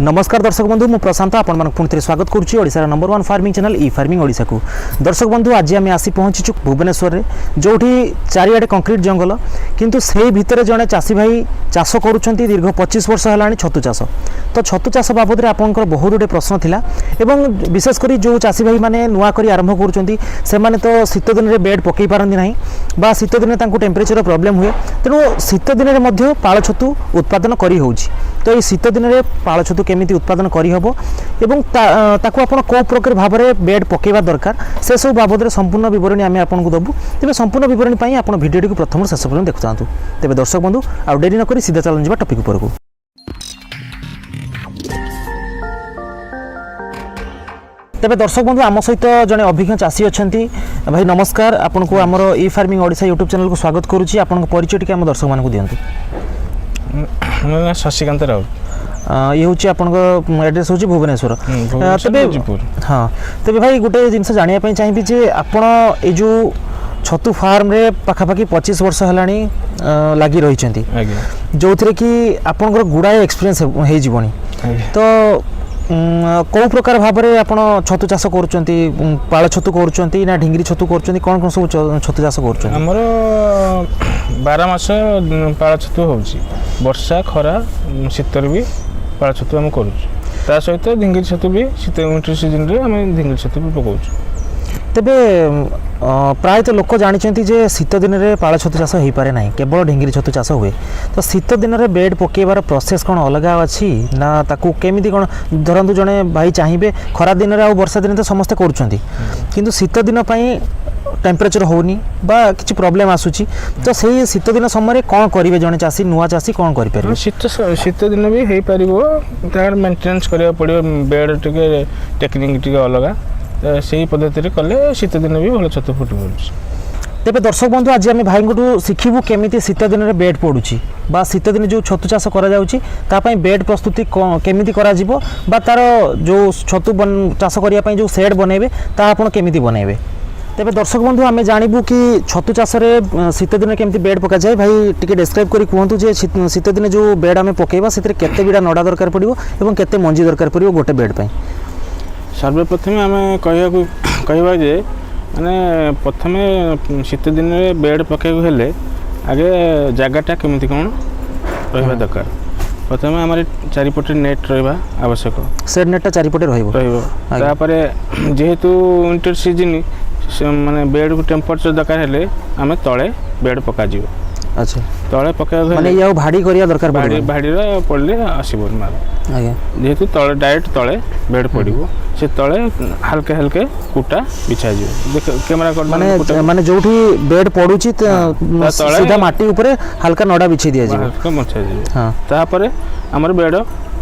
नमस्कार दर्शक बंधु मु प्रशांत आपण पुणी स्वागत करुच्ची ओडिशार नंबर 1 फार्मिंग चैनल ई फार्मिंग ओडिशा को। दर्शक बंधु आज आम आसी पहुँचीचु भुवनेश्वर रे जोठी चारिआडे कंक्रीट जंगल किंतु से भितर जड़े चाषी भाई चाष करुँच दीर्घ 25 वर्ष है छतु चाष। तो छतु चाष बाबद आपंकर बहुत गुटे प्रश्न थिला एवं विशेषकर जो चाषी भाई मैंने नुआ कर आरंभ कर तो शीत दिन में बेड पकई पारती ना बा शीत दिन टेम्परेचर प्रोब्लेम हुए तेणु शीत दिन में पाଳ छतु उत्पादन करी होउछि। तो ये शीत दिन में पाळ छतु केमिति उत्पादन करहब एवं ताकू आपण को प्रकार भाव में बेड पकेवा दरकार से सब बाबद संपूर्ण बरणी आम आपको देवु। तेज संपूर्ण बरणी पर आप भिडियो को प्रथम शेष पर्यटन देखु था। तेज दर्शक बंधु आ डेरी नक सीधा चलन जा टपिक उपरकू। तेज दर्शक बंधु आम सहित जड़े अभिज्ञ चाषी अच्छा भाई नमस्कार आपन को आमर ई फार्मिंग ओडिशा यूट्यूब चैनल को स्वागत करुच्ची। आपन परिचय टी आम दर्शक मानक दिंतु। शशिकांत राउत ये हूँ आपन एड्रेस हूँ भुवनेश्वर हाँ। तेज भाई गोटे जिनस जानापी चाहिए जे आपण ये जो छतु फार्म रे पाखापाखि 25 वर्ष है लगी रही जो थे कि आपंकर गुड़ाए एक्सपीरियंस हो तो कौ प्रकार भाव में आप छतु चाष कर छतु कर ना ढिंगरी छतु कर कौन कौन सब छतु चाष कर आमर 12 मास पाळ छतु होउची वर्षा खरा शीतर भी पाळ छतु हम करूँ सहित ढिंगरी छतु भी शीत विंटर सीजन रे हम ढिंगरी छतु भी पकाउछु। तेबे प्रायतः लोक जानी जे शीत दिन में पाळ छतु चाष हो पारे ना केवल ढिंगरी छतु चाष हुए। तो शीत दिन में बेड पकेबार प्रोसेस कौन अलग अच्छी ना ताकू केमिति कौन धरतु जड़े भाई चाहिए खरा दिन में वर्षा दिन तो समस्ते करुँच किंतु शीत दिन टेम्परेचर होनी बा किसी प्रॉब्लम आसूची तो सही शीत दिन समय कौन करेंगे जड़े चाषी नुआ चाषी कौन करें शीत दिन भी हो पार मेंटेनेंस करा पड़ो बेड टे टेक्निक टे अलग से पद्धति कले शीत दिन भी भल छतु फुट पड़ुछि। तेज दर्शक बंधु आज आम भाई को शिखू केमी शीत दिन में बेड पड़ुछि बा शीत दिन जो छतु चाष कर बेड प्रस्तुति केमिति करा जिवो बा तार जो छतु चाष करने जो सेड बनइबे ता आपण केमिति बनइबे। तेज दर्शक बंधु आम जानबू कि छतु चाष शीत दिन केमिति बेड पका जाए भाई टिके डिस्क्राइब करी कहतु जे शीत दिन जो बेड आम पकेबा से केते बिड़ा नड़ा दरकार पड़िबो एवं केते मंजी दरकार पड़िबो गोटे बेड पई। सर्वप्रथम आम कहवा जे माने प्रथम शीत दिन में बेड पकेबू हेले आगे जगटा केमिति कौन रहिबा दरकार। प्रथम आम चारिपटे नेट रहिबा आवश्यक सेड नेटा चारिपटे रहिबो जेहेतु विंटर सीजन माने बेड को टेम्परेचर दरकार हेले आम तले बेड पका जिवो। अच्छा तले पका माने या भाड़ी करिया दरकार भाड़ी पड़ले आसीबो माल आज्ञा जेहेतु तले डायरेक्ट तले बेड पड़िबो से तले हल्के हल्के कुटा बिछा जिवो देख कैमरा कर माने माने जोठी बेड पडुची सीधा माटी ऊपर हल्का नडा बिछी दिया जिवो हल्का मछा जिवो। हां तापर हमर बेड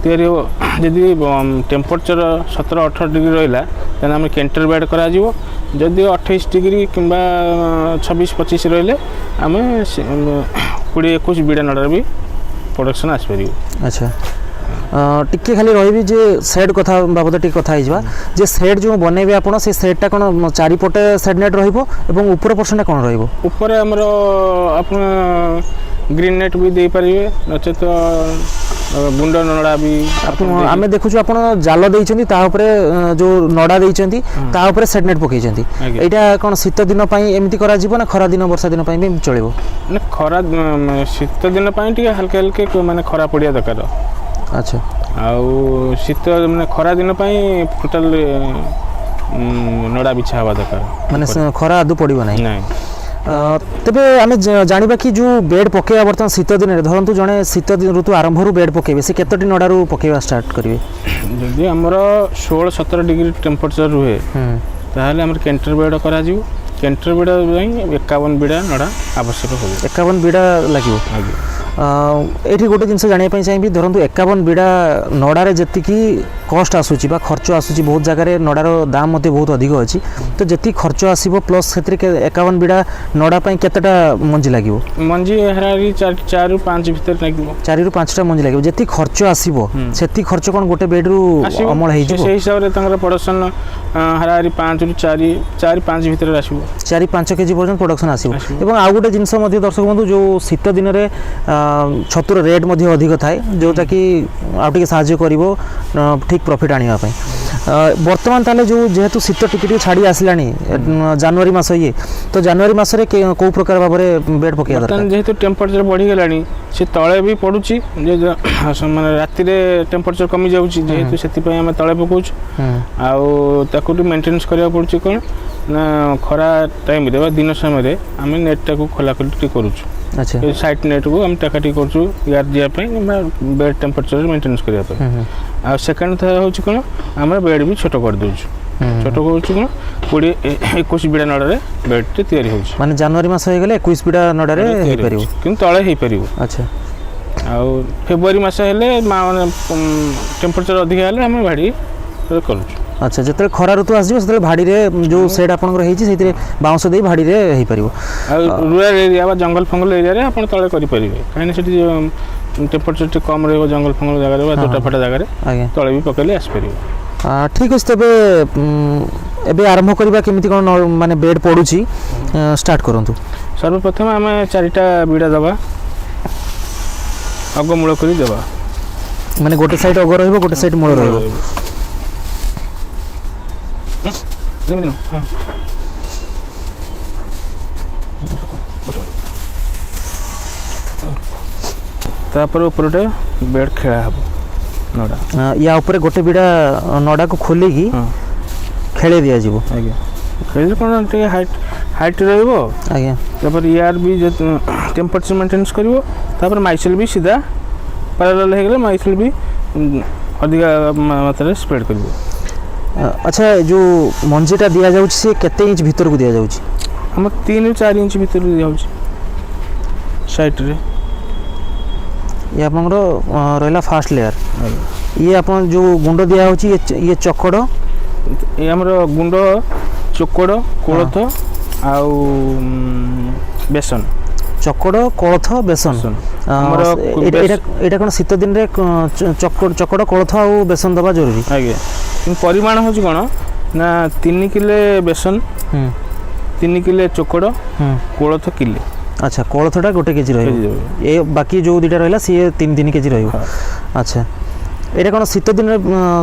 तैयारी हो जदि टेम्परेचर 17-18 डिग्री रहिला तने हम कैंटर बेड करा जिवो जदि 28 डिग्री किंबा 26-25 रहिले आम 20-21 बिड़ा नडार भी प्रोडक्शन आस परियो। अच्छा टिके खाली रही जे सेड कथा बाबद टिके कथा हिजबा जे सेड जो बनेबे आपण से सेडटा कोन चारिपटे सेड नेट रहिबो एवं ऊपर पर्सन कोन रहिबो ऊपर हमर आपण ग्रीन नेट भी दे परिबे नचे तो गुंड नड़ा भी आम देखु जाल देइछंती ता ऊपर जो नड़ा देइछंती ता ऊपर सेड नेट पकेइछंती एटा कोन शीत दिन पई एमिति करा जिवो ना खरा दिन वर्षा दिन पई भी चलेबो ना खरा शीत दिन पई टिके हल्के हल्के माने खरा पड़िया दरकार। अच्छा आउ शीत माने खरा दिन पई टोटल नड़ा बिछा हवा दरकार माने खरा आदु पड़िबो नै। तेबे आम जानिबा कि जो बेड पकेबा बर्तमान शीत दिन में धरतु जड़े शीत ऋतु आरंभ बेड पकेबे से केतोटी नडारू पकेबा स्टार्ट करिवे जदि हमर 16-17 डिग्री टेम्परेचर रुहे ताहले हमर कैंटर बेड करा जिवो कैंटर बेड 51 बिड़ा नड़ा आवश्यक हो 51 बिड़ा लागिवो। एठी गोटे जिनस जानिया पई चाहिबी धरतु 51 बिड़ा नडारे जति कि कस्ट आसूची बा खर्च आसूची बहुत जगार नड़ार दाम मते बहुत अधिक अच्छी तो जी खर्च आसो प्लस से 51 बिड़ा नड़ापाई केतेटा मंजी लगे मंजी हाराहारी 4 ରୁ 5 ଭିତରେ ଲାଗିବ 4 ରୁ 5टा मंजी लगे जी खर्च आसो से खर्च कौन गोटे बेड रु अमल से हिसाब से प्रोडक्शन हाराहारी 5 ରୁ 4-5 ଭିତରେ आसो 4-5 केजी पर्यंत प्रोडक्शन आसो एवं आउ गोटे जिनस दर्शक बंधु जो शीत दिन में छतुर रेट अधिक थाए जोटा कि आउटे साहाय्य करिवो ठीक प्रॉफिट आनिया पई वर्तमान ताले जो जेहेतु शीत टिके छाड़ी आसलानी जनवरी मास ये तो जनवरी मास रे को प्रकार भाव में बेड पकिया दरकार जेहेतु टेम्परेचर बढ़ी गलानी से तले भी पडुची जे माने राति रे टेम्परेचर कमी जाउची जेहेतु सेति पई हम तले पकोच आउ ताकू मेंटेनेंस करिया पडुची कोन ना खरा टाइम रे दिन समय रे हम नेट टाकू खोला खोली करूछु अच्छा साइड नेट को हम टाकाटी करछु यार दिया पई बेड टेम्परेचर मेंटेनेंस करिया पई आ सेकंड था होची कोन हमरा बेड भी छोटो कर दोछु छोटो करछु कोन 21 बिडा नडा रे बेड ते तयारी होची माने जनवरी मास हो गेले 21 बिडा नडा रे हे परिबो किंतु तळे हे परिबो अच्छा आ फेब्रुआरी मास हेले माने टेम्परेचर अधिक हेले हम भाडी करछु अच्छा जिते खरा ऋतु आसो से भाड़ी रे जो सेड आपंकर बाउंस दे भाड़ी रे हो पार रूराल एरिया जंगल फंगल एरिया रे आप तले करेंगे कहीं टेम्परेचर कम रही जंगल फंगल जगह छोटा जगह तले भी पकड़े आसपर ठीक अच्छे तेज एबे आरंभ करवा केमिति कोन माने बेड पडुची स्टार्ट करंतु सर्वप्रथम आम 4टा बिड़ा दबा अगमूल कर देवा माने गोटे साइड अग रहिबो गोटे साइड मूल रहिबो तापर ऊपर बेड खेला हम नडा या ऊपर गोटे बिड़ा नडा को खोली की खेले दिया जीवो आगे खेल कोन टे हाइट रहइबो आगे तापर यार भी टेम्परेचर मेंटेनेंस करिवो तापर माइसेल भी सीधा पैरेलल हे गेले माइसेल भी अधिक मात्रा स्प्रेड करिवो अच्छा जो मंजीटा दिया जाउछ से केते इंच भीतर को दिया जाउछ हम 3 ରୁ 4 इंच भीतर दिया जाउछ साइड रे ये आपन रहला फर्स्ट लेयर ये आपन जो गुंड दिया होची ये चकड़ ये हमरो गुंड चकड़ कोलथ आउ बेसन चकड़ कोलथ बेसन एटा कोन शीत दिन रे चकड़ कोलथ आउ बेसन दबा जरूरी आगे परिमाण होची कोन ना 3 किलो बेसन 3 किलो चकड़ कोलथ किलो अच्छा कोलथटा गोटे केजी रहिबो ए बाकी जो दुटा रहला सी 3 केजी रहिबो अच्छा एटा कोन शीत दिन रे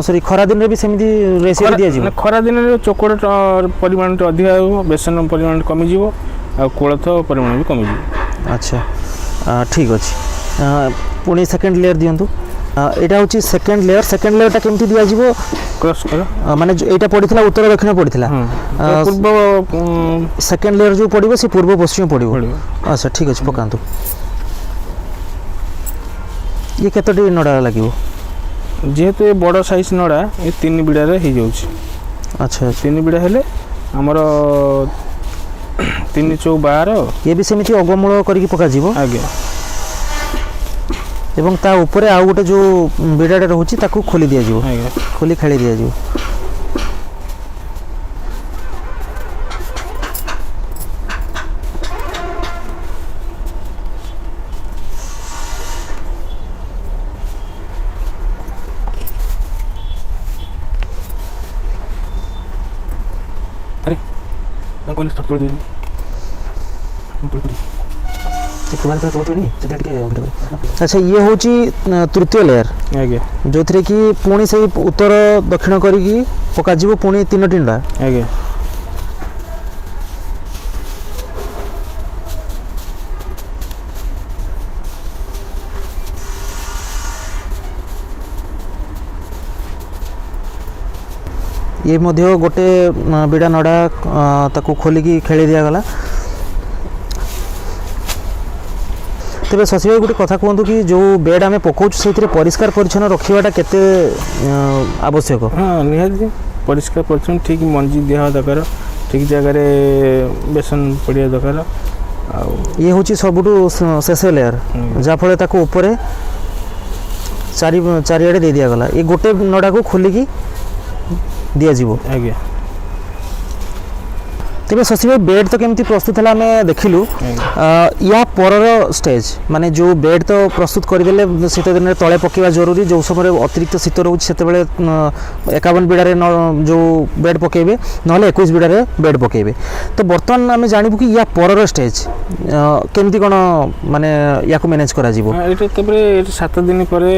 सॉरी खरा दिन रे भी सेमिति रेसिपी दिया जिवो खरा दिन रे चकड़ परिमाण अधिक हो बेसन परिमाण कमी जिवो आ कोलथ परिमाण भी कमी जिवो अच्छा ठीक अछि पुणी सेकंड लेयर दियंतु एटा होची सेकंड लेयर टा केमति दिया जिवो क्रॉस कर माने एटा पडिथला उत्तर दक्षिण पडिथला पूर्व सेकंड लेयर जो पडिबो से पूर्व पश्चिम पडिबो अच्छा ठीक अछि पकांतु ये केतोटी नडा लागिवो जेहेतु बड़ साइज नडा ये 3 बिड़ा रे हे जाउची अच्छा 3 बिड़ा हेले हमर 3 चौ 12 ये भी सेमिति अगमूल करिक पका जिवो आगे एवं ता ऊपर आउ गोटे जो बिड़ाटा रहउची ताकू खोली दिया जिवो खोली खेली दिया जिवो अरे मैं कोई स्टॉप कर दे अच्छा ये हूँ तृतीय लेयर आगे जो थे कि पुणी से उत्तर दक्षिण करी पका पुणी 3टी नडा आगे ये मध्य गोटे बिड़ा नडा ताकू खोलिकी खेली दिया गला तेरे शशि भाई गोटे कथा कहतु कि जो बेड आम पकाऊ से परिष्कार परिच्छन्न रखाटा केते आवश्यक हाँ निहाती परिष्कार परिच्छन्न ठीक मंजी दिया दरकार ठीक जगह बेसन पड़िया दरकार ये हूँ सबुठ शेष लेयर जहाँफल ऊपर ଚାରିଆଡ଼େ ଦେଇ ଦିଆଗଲା ଏ ଗୋଟେ ନଡ଼ାକୁ ଖୋଲିକି ଦିଆଯିବ। ଆଜ୍ଞା। ତେବେ ଶଶୀ ଭାଇ ବେଡ୍ ତ କେମିତି ପ୍ରସ୍ତୁତ ହେଲା ଆମେ ଦେଖିଲୁ, ୟା ପରର ଷ୍ଟେଜ୍ ମାନେ ଯେଉଁ ବେଡ୍ ତ ପ୍ରସ୍ତୁତ କରିଦେଲେ ଶୀତ ଦିନରେ ତଳେ ପକାଇବା ଜରୁରୀ, ଯେଉଁ ସମୟରେ ଅତିରିକ୍ତ ଶୀତ ରହୁଛି ସେତେବେଳେ 51 ବିଡ଼ାରେ ଯେଉଁ ବେଡ୍ ପକାଇବେ, ନହେଲେ 21 ବିଡ଼ାରେ ବେଡ୍ ପକାଇବେ। ତ ବର୍ତ୍ତମାନ ଆମେ ଜାଣିବୁ କି ୟା ପରର ଷ୍ଟେଜ୍ କେମିତି କ'ଣ ମାନେ ୟାକୁ ମ୍ୟାନେଜ୍ କରାଯିବ। ଏଇଟା ତାପରେ 7 ଦିନ ପରେ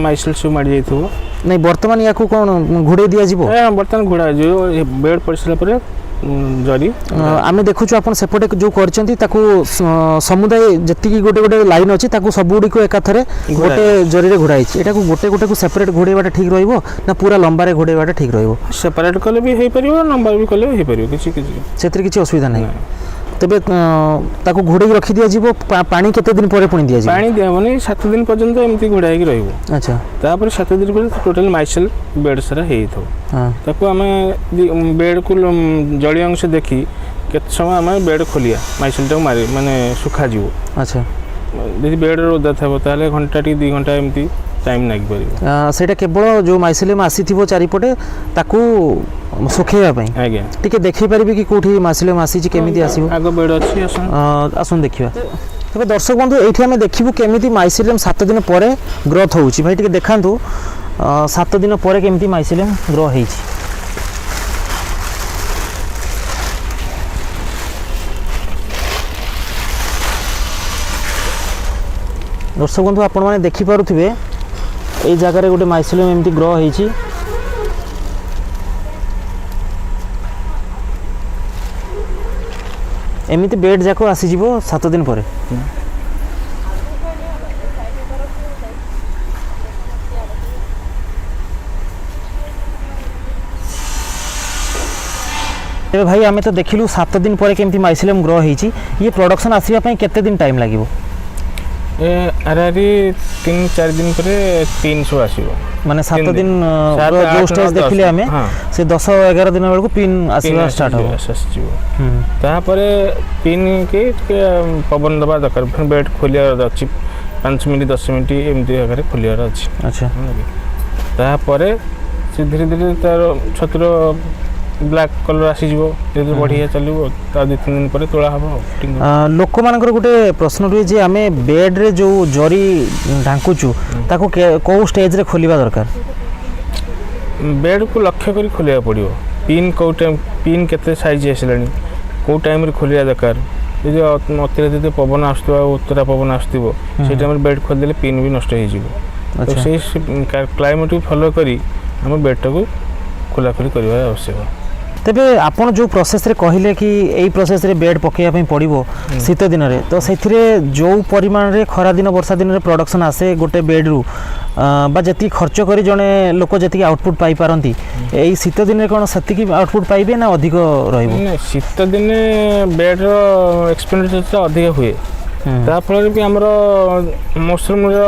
ମାଇସେଲ୍ ସବୁ ମାଡ଼ି ଯାଇଥିବ। ନାଇଁ ବର୍ତ୍ତମାନ ୟାକୁ କ'ଣ ଘୋଡ଼େଇ ଦିଆଯିବ? ବର୍ତ୍ତମାନ ଘୋଡ଼ା ଯିବ ବେଡ୍ ପଡ଼ିସାରିଲା ପରେ ଜରି ଆମେ ଦେଖୁଛୁ ଆପଣ ସେପଟେ ଯେଉଁ କରିଛନ୍ତି ତାକୁ ସମୁଦାୟ ଯେତିକି ଗୋଟେ ଗୋଟେ ଲାଇନ୍ ଅଛି ତାକୁ ସବୁଗୁଡ଼ିକୁ ଏକାଥରେ ଗୋଟେ ଜରିରେ ଘୋଡ଼ା ହେଇଛି। ଏଟାକୁ ଗୋଟେ ଗୋଟେକୁ ସେପାରେଟ୍ ଘୋଡ଼େଇବାଟା ଠିକ୍ ରହିବ ନା ପୁରା ଲମ୍ବାରେ ଘୋଡ଼େଇବାଟା ଠିକ୍ ରହିବ? ସେପାରେଟ୍ କଲେ ବି ହେଇପାରିବ, ଲମ୍ବା ବି କଲେ ହେଇପାରିବ, ସେଥିରେ କିଛି ଅସୁବିଧା ନାହିଁ। ତେବେ ତାକୁ ଘୋଡ଼େଇକି ରଖି ଦିଆଯିବ। ପାଣି କେତେ ଦିନ ପରେ ପୁଣି ଦିଆଯିବ? ପାଣି ଦିଆହେବନି, 7 ଦିନ ପର୍ଯ୍ୟନ୍ତ ଏମିତି ଘୋଡ଼ା ହେଇକି ରହିବ। ଆଚ୍ଛା। ତାପରେ 7 ଦିନ ପରେ ଟୋଟାଲ୍ ମାଇସେଲ୍ ବେଡ୍ ସାରା ହେଇଯାଇଥିବ। ତାକୁ ଆମେ ବେଡ୍କୁ ଜଳୀୟ ଅଂଶ ଦେଖି କେତେ ସମୟ ଆମେ ବେଡ୍ ଖୋଲିବା, ମାଇସେଲ୍ଟାକୁ ମାନେ ଶୁଖାଯିବ। ଆଚ୍ଛା। ଯଦି ବେଡ୍ରେ ଓଦା ଥିବ ତାହେଲେ ଘଣ୍ଟା କି 2 ଘଣ୍ଟା ଏମିତି ଟାଇମ୍ ଲାଗିପାରିବ। ସେଇଟା କେବଳ ଯେଉଁ ମାଇସେଲିୟମ୍ ଆସିଥିବ ଚାରିପଟେ ତାକୁ ଶୁଖେଇବା ପାଇଁ। ଆଜ୍ଞା। ଟିକେ ଦେଖେଇ ପାରିବେ କି କେଉଁଠି ମାଇସେଲିୟମ୍ ଆସିଛି, କେମିତି ଆସିବ? ଆଗ ବେଡ୍ ଅଛି, ଆସନ୍ତୁ ଦେଖିବା। ତେବେ ଦର୍ଶକ ବନ୍ଧୁ ଏଇଠି ଆମେ ଦେଖିବୁ କେମିତି ମାଇସେଲିୟମ୍ 7 ଦିନ ପରେ ଗ୍ରୋଥ୍ ହେଉଛି। ଭାଇ ଟିକେ ଦେଖାନ୍ତୁ 7 ଦିନ ପରେ କେମିତି ମାଇସେଲିୟମ୍ ଗ୍ରୋ ହେଇଛି। ଦର୍ଶକ ବନ୍ଧୁ ଆପଣମାନେ ଦେଖିପାରୁଥିବେ ଏଇ ଜାଗାରେ ଗୋଟେ ମାଇସେଲିୟମ୍ ଏମିତି ଗ୍ରୋ ହେଇଛି। ଏମିତି ବେଡ୍ ଯାକ ଆସିଯିବ 7 ଦିନ ପରେ। ତେବେ ଭାଇ ଆମେ ତ ଦେଖିଲୁ 7 ଦିନ ପରେ କେମିତି ମାଇସେଲିୟମ୍ ଗ୍ରୋ ହେଇଛି। ଇଏ ପ୍ରଡକ୍ସନ୍ ଆସିବା ପାଇଁ କେତେ ଦିନ ଟାଇମ୍ ଲାଗିବ? ଆରାରି 3-4 ଦିନ ପରେ 300 ଆସିବ। ମାନେ 7 ଦିନ ଯେଉଁ ଷ୍ଟେଜ୍ ଦେଖିଲେ ଆମେ ସେ 10-11 ଦିନ ବେଳକୁ ପିନ୍ ଆସିବା ଷ୍ଟାର୍ଟ ହେବ। ତାପରେ ପିନ୍ କି ଟିକେ ପବନ ଦେବା ଦରକାର, ପୁଣି ବେଡ୍ ଖୋଲିବାର ଅଛି 5 ମିନିଟ୍ 10 ମିନିଟ୍ ଏମିତି ଜାଗାରେ ଖୋଲିବାର ଅଛି। ଆଚ୍ଛା। ତାପରେ ସେ ଧୀରେ ଧୀରେ ତାର ଛତୁର ବ୍ଲାକ୍ କଲର୍ ଆସିଯିବ, ଯେହେତୁ ବଢ଼ିଆ ଚାଲିବ, ତା 2-3 ଦିନ ପରେ ତୋଳା ହେବ। ଲୋକମାନଙ୍କର ଗୋଟେ ପ୍ରଶ୍ନ ରୁହେ ଯେ ଆମେ ବେଡ୍ରେ ଯେଉଁ ଜରି ଢାଙ୍କୁଛୁ ତାକୁ କେଉଁ ଷ୍ଟେଜ୍ରେ ଖୋଲିବା ଦରକାର? ବେଡ୍କୁ ଲକ୍ଷ୍ୟ କରି ଖୋଲିବାକୁ ପଡ଼ିବ। ପିନ୍ କେଉଁ ଟାଇମ୍, ପିନ୍ କେତେ ସାଇଜ୍ ଆସିଲାଣି, କେଉଁ ଟାଇମ୍ରେ ଖୋଲିବା ଦରକାର। ଯଦି ଅତିରିକ୍ତ ପବନ ଆସୁଥିବ ଆଉ ଉତ୍ତରା ପବନ ଆସୁଥିବ ସେଇ ଟାଇମ୍ରେ ବେଡ୍ ଖୋଲିଦେଲେ ପିନ୍ ବି ନଷ୍ଟ ହେଇଯିବ। ତ ସେଇ କ୍ଲାଇମେଟ୍କୁ ଫଲୋ କରି ଆମ ବେଡ୍ଟାକୁ ଖୋଲାଖୋଲି କରିବା ଆବଶ୍ୟକ। ତେବେ ଆପଣ ଯେଉଁ ପ୍ରୋସେସ୍ରେ କହିଲେ କି ଏଇ ପ୍ରୋସେସ୍ରେ ବେଡ୍ ପକାଇବା ପାଇଁ ପଡ଼ିବ ଶୀତ ଦିନରେ, ତ ସେଥିରେ ଯେଉଁ ପରିମାଣରେ ଖରାଦିନ ବର୍ଷା ଦିନରେ ପ୍ରଡକ୍ସନ୍ ଆସେ ଗୋଟେ ବେଡ୍ରୁ ବା ଯେତିକି ଖର୍ଚ୍ଚ କରି ଜଣେ ଲୋକ ଯେତିକି ଆଉଟପୁଟ୍ ପାଇପାରନ୍ତି, ଏଇ ଶୀତ ଦିନରେ କ'ଣ ସେତିକି ଆଉଟପୁଟ୍ ପାଇବେ ନା ଅଧିକ ରହିବ? ଶୀତ ଦିନେ ବେଡ୍ର ଏକ୍ସପେଣ୍ଡିଚର୍ଟା ଅଧିକ ହୁଏ, ଯାହାଫଳରେ ବି ଆମର ମସରୁମ୍ର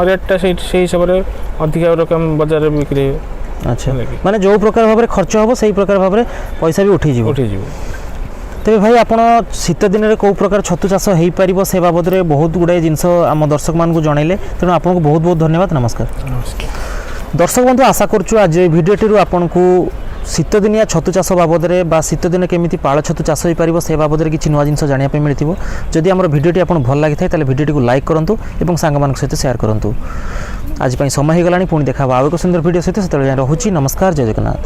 ରେଟ୍ଟା ସେଇ ହିସାବରେ ଅଧିକା ରକମ ବଜାରରେ ବିକ୍ରି ହୁଏ। ଆଚ୍ଛା। ମାନେ ଯେଉଁ ପ୍ରକାର ଭାବରେ ଖର୍ଚ୍ଚ ହେବ ସେଇ ପ୍ରକାର ଭାବରେ ପଇସା ବି ଉଠିଯିବ। ତେବେ ଭାଇ ଆପଣ ଶୀତ ଦିନରେ କେଉଁ ପ୍ରକାର ଛତୁ ଚାଷ ହେଇପାରିବ ସେ ବାବଦରେ ବହୁତ ଗୁଡ଼ାଏ ଜିନିଷ ଆମ ଦର୍ଶକମାନଙ୍କୁ ଜଣାଇଲେ, ତେଣୁ ଆପଣଙ୍କୁ ବହୁତ ବହୁତ ଧନ୍ୟବାଦ। ନମସ୍କାର। ଦର୍ଶକ ବନ୍ଧୁ ଆଶା କରୁଛୁ ଆଜି এই ভিডিওটিରୁ ଆପଣଙ୍କୁ ଶୀତଦିନିଆ ଛତୁ ଚାଷ ବାବଦରେ ବା ଶୀତଦିନେ କେମିତି ପାଳ ଛତୁ ଚାଷ ହୋଇପାରିବ ସେ ବାବଦରେ କିଛି ନୂଆ ଜିନିଷ ଜାଣିବା ପାଇଁ ମିଳିଥିବ। ଯଦି ଆମର ଭିଡ଼ିଓଟି ଆପଣଙ୍କୁ ଭଲ ଲାଗିଥାଏ ତାହେଲେ ଭିଡ଼ିଓଟିକୁ ଲାଇକ୍ କରନ୍ତୁ ଏବଂ ସାଙ୍ଗମାନଙ୍କ ସହିତ ସେୟାର କରନ୍ତୁ। ଆଜି ପାଇଁ ସମୟ ହେଇଗଲାଣି, ପୁଣି ଦେଖା ହେବ ଆଉ ଏକ ସୁନ୍ଦର ଭିଡ଼ିଓ ସହିତ। ସେତେବେଳେ ଯାଏଁ ରହୁଛି। ନମସ୍କାର, ଜୟ ଜଗନ୍ନାଥ।